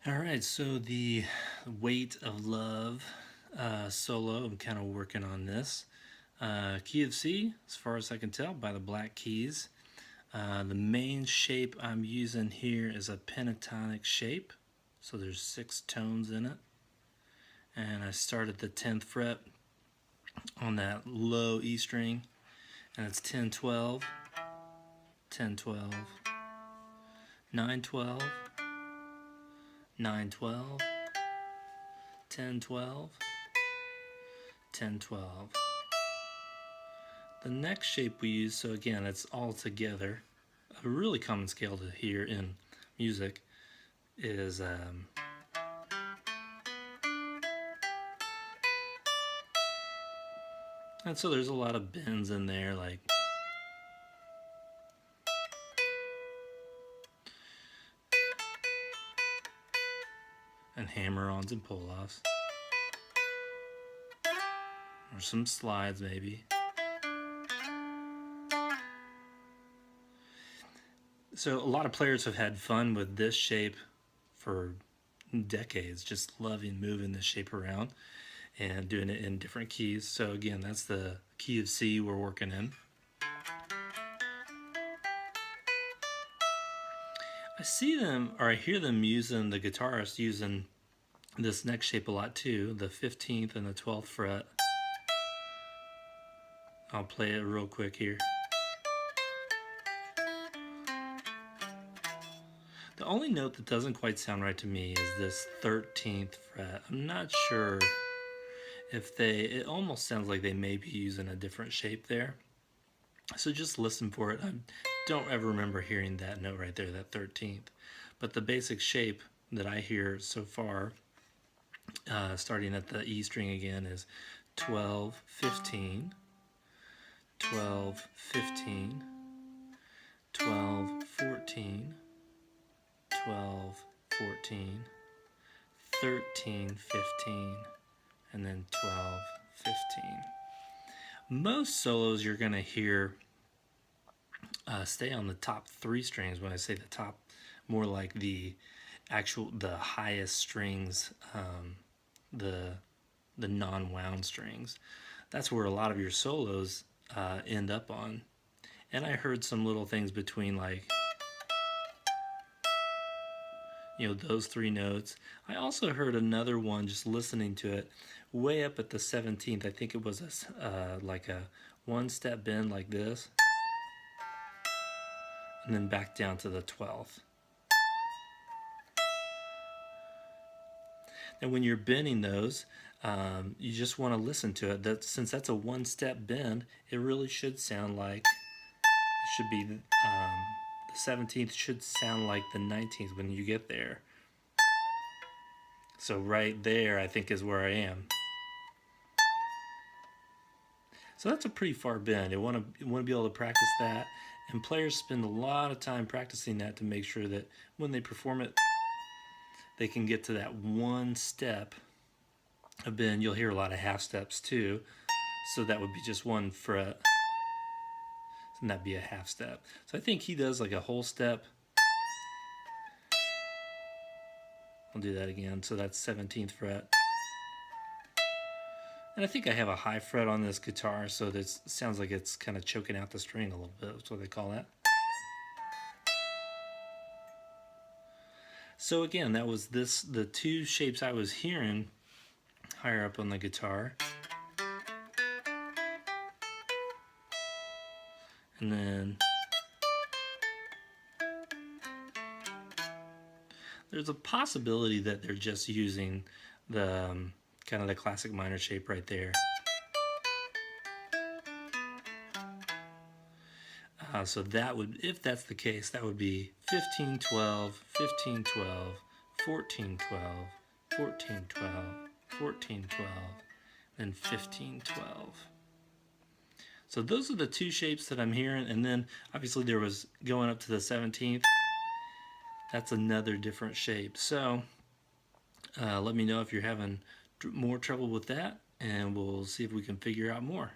All right, so the Weight of Love solo, I'm kind of working on this. Key of C, as far as I can tell, by the Black Keys. The main shape I'm using here is a pentatonic shape, so there's 6 tones in it. And I start at the 10th fret on that low E string, and it's 10, 12, 10, 12, 9, 12, 9, 12, 10, 12, 10, 12. The next shape we use, so again, it's all together. A really common scale to hear in music is and so there's a lot of bends in there, like and hammer-ons and pull-offs, or some slides maybe. So a lot of players have had fun with this shape for decades, just loving moving this shape around and doing it in different keys. So again, that's the key of C we're working in. I see them, or I hear them using, the guitarist using this next shape a lot too, the 15th and the 12th fret. I'll play it real quick here. The only note that doesn't quite sound right to me is this 13th fret. I'm not sure if it almost sounds like they may be using a different shape there. So just listen for it. I don't ever remember hearing that note right there, that 13th. But the basic shape that I hear so far, starting at the E string again, is 12, 15, 12, 15, 12, 14, 12, 14, 13, 15, and then 12, 15. Most solos you're going to hear stay on the top 3 strings. When I say the top, more like the highest strings, the non-wound strings. That's where a lot of your solos end up on. And I heard some little things between, like, those 3 notes. I also heard another one, just listening to it, way up at the 17th. I think it was like a 1-step bend like this, and then back down to the 12th. And when you're bending those, you just want to listen to it. Since that's a 1-step bend, it really should sound like, it should be, the 17th should sound like the 19th when you get there. So right there, I think, is where I am. So that's a pretty far bend. You want to be able to practice that, and players spend a lot of time practicing that to make sure that when they perform it, they can get to that 1 step of bend. You'll hear a lot of half steps too, so that would be just 1 fret, and that'd be a half step. So I think he does like a whole step. I'll do that again. So that's 17th fret. And I think I have a high fret on this guitar, so this sounds like it's kind of choking out the string a little bit. That's what they call that. So again, that was the 2 shapes I was hearing higher up on the guitar. And then there's a possibility that they're just using the kind of the classic minor shape right there. So that would, if that's the case, that would be 15, 12, 15, 12, 14, 12, 14, 12, 14, 12, then 15, 12. So those are the 2 shapes that I'm hearing, and then obviously there was going up to the 17th. That's another different shape. So let me know if you're having more trouble with that, and we'll see if we can figure out more.